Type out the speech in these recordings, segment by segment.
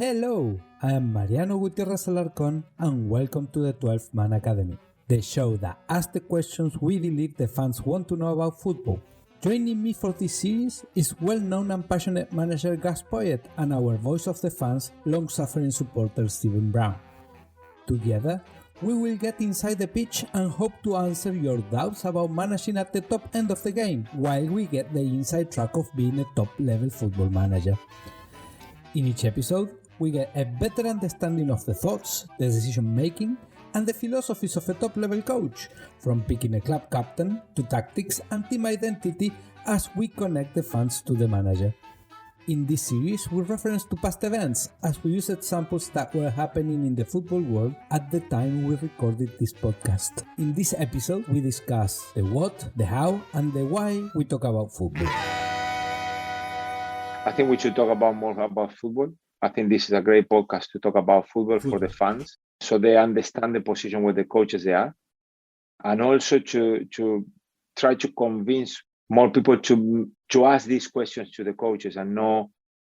Hello, I am Mariano Gutierrez Alarcón and welcome to the 12th Man Academy, the show that asks the questions we believe the fans want to know about football. Joining me for this series is well-known and passionate manager Gus Poyet and our voice of the fans, long-suffering supporter Steven Bergwijn. Together, we will get inside the pitch and hope to answer your doubts about managing at the top end of the game, while we get the inside track of being a top-level football manager. In each episode, we get a better understanding of the thoughts, the decision-making, and the philosophies of a top-level coach, from picking a club captain to tactics and team identity as we connect the fans to the manager. In this series, we reference to past events as we use examples that were happening in the football world at the time we recorded this podcast. In this episode, we discuss the what, the how, and the why we talk about football. I think we should talk more about football. I think this is a great podcast to talk about football for the fans, so they understand the position where the coaches they are, and also to try to convince more people to ask these questions to the coaches and not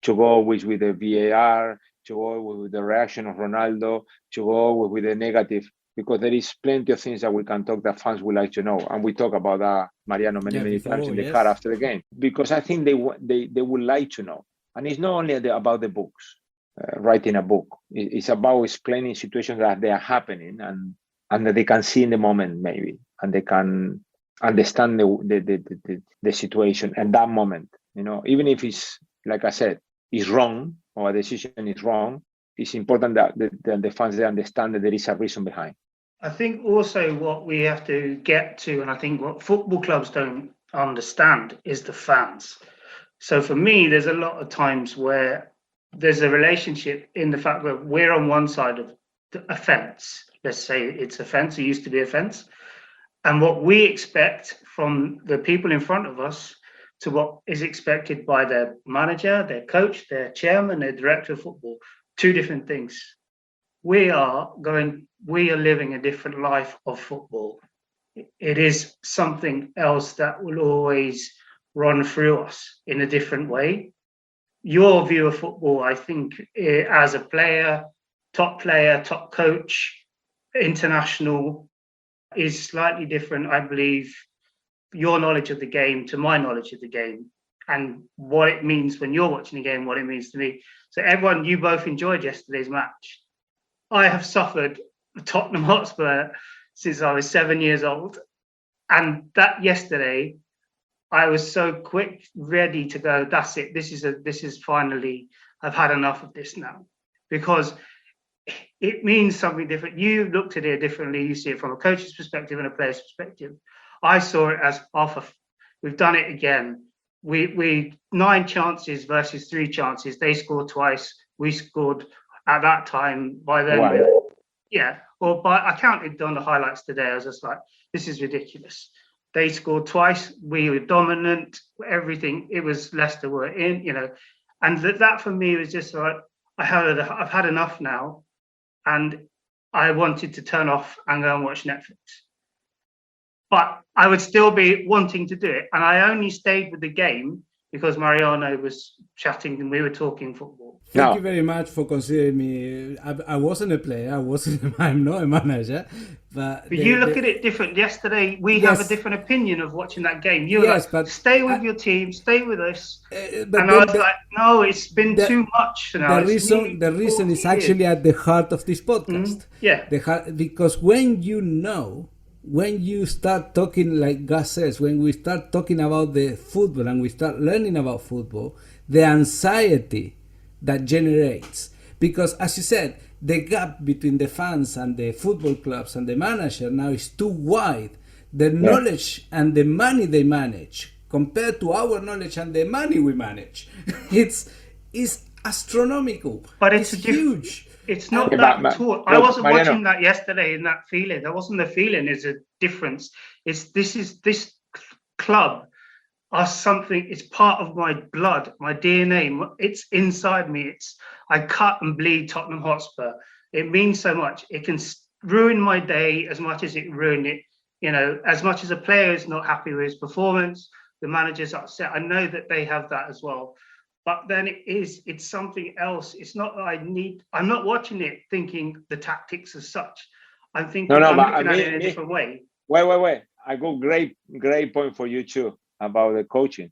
to go always with the VAR, to go with the reaction of Ronaldo, to go with the negative, because there is plenty of things that we can talk that fans would like to know, and we talk about that, Mariano, many times in the car after the game, because I think they would like to know. And it's not only about the books, writing a book. It's about explaining situations that they are happening and that they can see in the moment maybe, and they can understand the situation and that moment. You know, even if it's, like I said, is wrong or a decision is wrong, it's important that the fans they understand that there is a reason behind. I think also what we have to get to, and I think what football clubs don't understand, is the fans. So for me, there's a lot of times where there's a relationship in the fact that we're on one side of a fence. Let's say it's a fence, it used to be a fence. And what we expect from the people in front of us to what is expected by their manager, their coach, their chairman, their director of football, two different things. We are living a different life of football. It is something else that will always run through us in a different way. Your view of football, I think, as a player, top coach, international, is slightly different. I believe your knowledge of the game to my knowledge of the game, and what it means when you're watching the game, what it means to me. So everyone, you both enjoyed yesterday's match. I have suffered Tottenham Hotspur since I was 7 years old. And that yesterday, I was so quick, ready to go, that's it. This is finally, I've had enough of this now. Because it means something different. You looked at it differently. You see it from a coach's perspective and a player's perspective. I saw it as we've done it again. We 9 chances versus 3 chances. They scored twice. We scored at that time by then. Wow. Yeah. I counted on the highlights today. I was just like, this is ridiculous. They scored twice. We were dominant. Everything. It was Leicester were in, and that for me was just like, I've had enough now, and I wanted to turn off and go and watch Netflix. But I would still be wanting to do it, and I only stayed with the game because Mariano was chatting and we were talking football. Thank you very much for considering me. I wasn't a player. I'm not a manager. But you look at it different. Yesterday, we have a different opinion of watching that game. You were like, stay with your team, stay with us. And I was like, no, it's been too much now. The reason is actually at the heart of this podcast. Because when you start talking, like Gus says, when we start talking about the football and we start learning about football, the anxiety that generates, because as you said, the gap between the fans and the football clubs and the manager now is too wide. The knowledge and the money they manage compared to our knowledge and the money we manage, it's astronomical. But it's huge. It's not that at all. I wasn't watching that yesterday in that feeling. That wasn't the feeling. It's a difference. This club are something. It's part of my blood, my DNA. It's inside me. I cut and bleed Tottenham Hotspur. It means so much. It can ruin my day as much as it ruined it. As much as a player is not happy with his performance, the manager's upset. I know that they have that as well. But then it's something else. It's not that I'm not watching it thinking the tactics as such. I'm thinking, I'm looking at it in a different way. Wait. I got great point for you too about the coaching.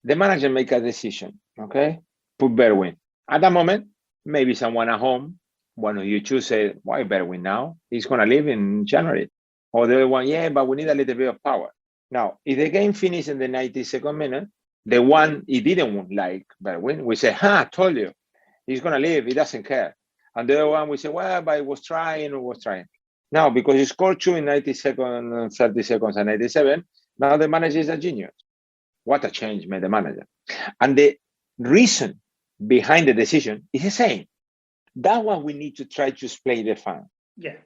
The manager make a decision, okay? Put Bergwijn. At that moment, maybe someone at home, one of you two say, why Bergwijn now? He's going to leave in January. Or the other one, yeah, but we need a little bit of power. Now, if the game finished in the 92nd minute, the one he didn't like Bergwijn, we say, I told you, he's going to leave, he doesn't care. And the other one, we say, well, but he was trying. Now, because he scored 2 in 90 seconds, 30 seconds, and 97, now the manager is a genius. What a change made the manager. And the reason behind the decision is the same. That's what we need to try to explain the fan. Yeah.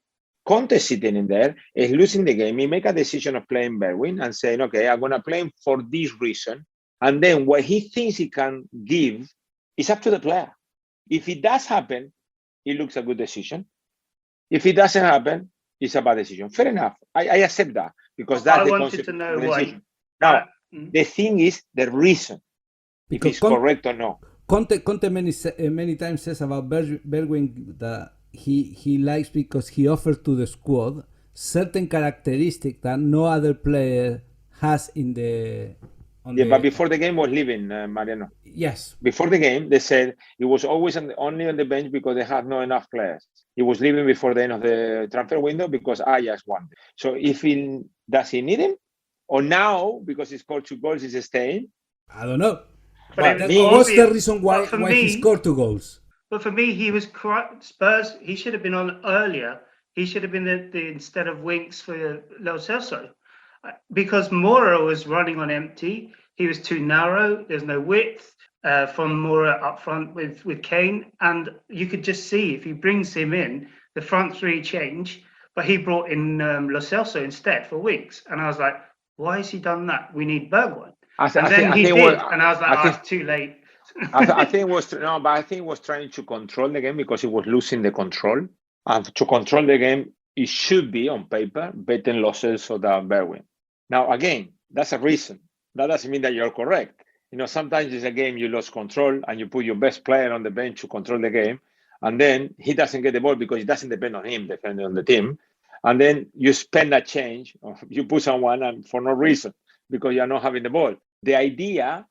Conte sitting in there is losing the game. He make a decision of playing Bergwijn and saying, okay, I'm going to play him for this reason. And then what he thinks he can give is up to the player. If it does happen, it looks a good decision. If it doesn't happen, it's a bad decision. Fair enough. I accept that because that's the concept of the decision. Now, the thing is the reason, because if it's correct or not. Conte many times says about Bergwijn that he likes because he offers to the squad certain characteristics that no other player has in the. But before the game was leaving, Mariano. Yes. Before the game, they said he was always only on the bench because they had not enough players. He was leaving before the end of the transfer window because Ajax wanted. So does he need him? Or now, because he scored 2 goals, he's staying? I don't know. But what's the reason why he scored 2 goals? But for me, he was Spurs. He should have been on earlier. He should have been instead of Winks for Lo Celso. Because Moura was running on empty. He was too narrow. There's no width from Moura up front with Kane. And you could just see if he brings him in, the front three change. But he brought in Lo Celso instead for Winks. And I was like, why has he done that? We need Bergwijn. And then he did. And I was like, it's too late. I think it was trying to control the game because he was losing the control. And to control the game, it should be on paper better than Lo Celso than Bergwijn. Now, again, that's a reason. That doesn't mean that you're correct. Sometimes it's a game you lost control and you put your best player on the bench to control the game. And then he doesn't get the ball because it doesn't depend on him, depending on the team. And then you spend that change, or you put someone for no reason because you're not having the ball. The idea,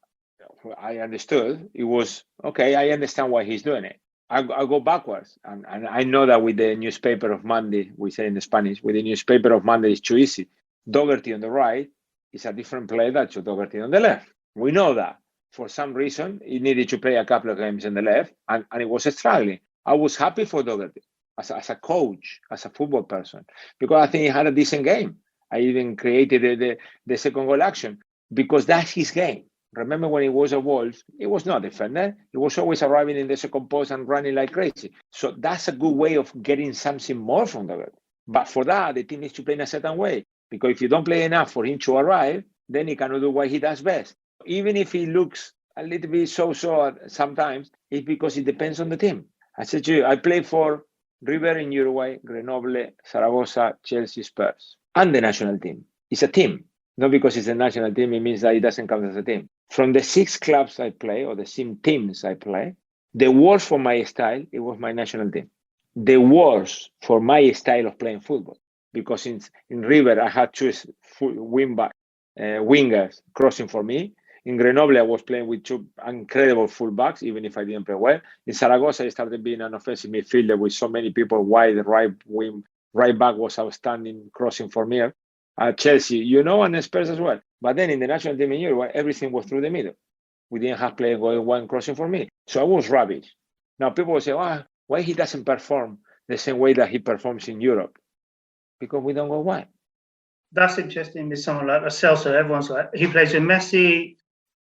I understood, it was, okay, I understand why he's doing it. I go backwards. And I know that with the newspaper of Monday, we say in Spanish, with the newspaper of Monday, it's too easy. Doherty on the right is a different player than Doherty on the left. We know that. For some reason, he needed to play a couple of games on the left, and it was struggling. I was happy for Doherty as a coach, as a football person, because I think he had a decent game. I even created the second goal action because that's his game. Remember when he was at Wolves, he was not a defender. He was always arriving in the second post and running like crazy. So that's a good way of getting something more from Doherty. But for that, the team needs to play in a certain way. Because if you don't play enough for him to arrive, then he cannot do what he does best. Even if he looks a little bit so-so sometimes, it's because it depends on the team. I said to you, I play for River in Uruguay, Grenoble, Zaragoza, Chelsea, Spurs, and the national team. It's a team. Not because it's a national team, it means that it doesn't count as a team. From the 6 clubs I play, or the 6 teams I play, the worst for my style, it was my national team. The worst for my style of playing football. Because in River, I had 2 wingers crossing for me. In Grenoble, I was playing with 2 incredible fullbacks, even if I didn't play well. In Zaragoza, I started being an offensive midfielder with so many people wide. The right back was outstanding, crossing for me. Chelsea, and Spurs as well. But then in the national team in Uruguay, everything was through the middle. We didn't have player going one crossing for me. So I was rubbish. Now people will say, why he doesn't perform the same way that he performs in Europe? Because we don't go wide. That's interesting with someone like Celso. Everyone's like, he plays with Messi,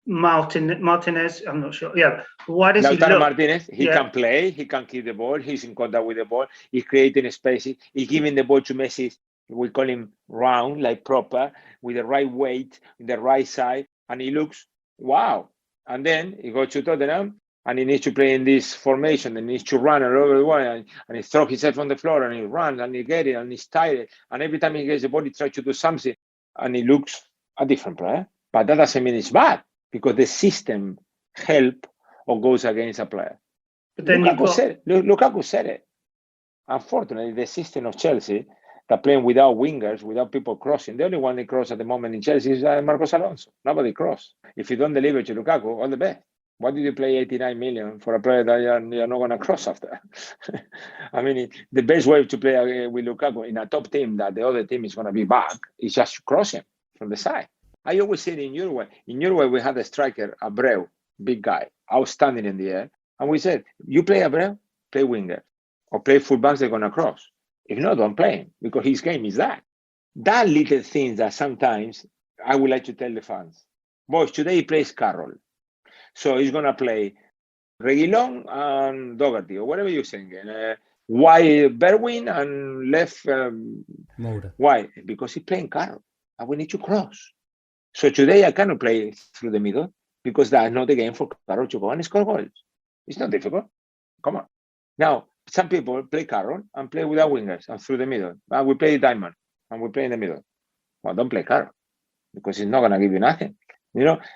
Martinez. I'm not sure. Yeah. Why does Lautaro Martinez, he can play. He can keep the ball. He's in contact with the ball. He's creating spaces. He's giving the ball to Messi. We call him round, like proper, with the right weight, the right side. And he looks, wow. And then he goes to Tottenham. And he needs to play in this formation, and he needs to run all over the world, and he throws himself on the floor, and he runs, and he gets it, and he's tired. And every time he gets the ball, he tries to do something, and he looks a different player. But that doesn't mean it's bad, because the system help or goes against a player. But then Lukaku said it. Unfortunately, the system of Chelsea, that playing without wingers, without people crossing, the only one that cross at the moment in Chelsea is Marcos Alonso. Nobody cross. If you don't deliver to Lukaku, all the best. Why did you play 89 million for a player that you're not going to cross after? I mean, the best way to play with Lukaku in a top team that the other team is going to be back is just to cross him from the side. I always say it in Uruguay. In Uruguay, we had a striker, Abreu, big guy, outstanding in the air. And we said, you play Abreu, play winger. Or play fullbacks, they're going to cross. If not, don't play him, because his game is that. That little things that sometimes I would like to tell the fans. Boys, today he plays Carroll. So he's going to play Reguilón and Doherty, or whatever you're saying. Why Bergwijn and left Moura. Why? Because he's playing Carroll, and we need to cross. So today I cannot play through the middle, because that's not the game for Carroll to go and score goals. It's not difficult. Come on. Now, some people play Carroll and play without wingers and through the middle. We play Diamond and we play in the middle. Well, don't play Carroll, because it's not going to give you nothing.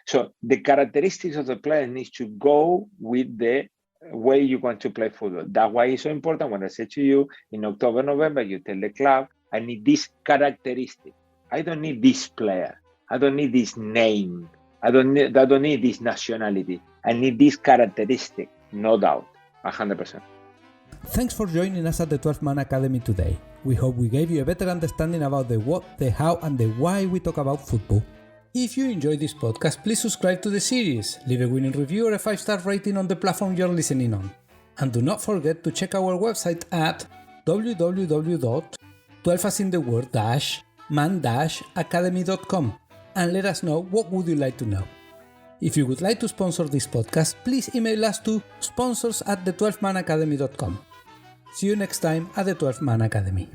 So the characteristics of the player needs to go with the way you want to play football. That's why it's so important when I say to you in October, November, you tell the club, I need this characteristic. I don't need this player. I don't need this name. I don't need this nationality. I need this characteristic, no doubt, 100%. Thanks for joining us at the 12 Man Academy today. We hope we gave you a better understanding about the what, the how, and the why we talk about football. If you enjoyed this podcast, please subscribe to the series, leave a winning review or a 5-star rating on the platform you're listening on. And do not forget to check our website at www.12asintheword-man-academy.com and let us know what would you like to know. If you would like to sponsor this podcast, please email us to sponsors@the12manacademy.com. See you next time at the 12 Man Academy.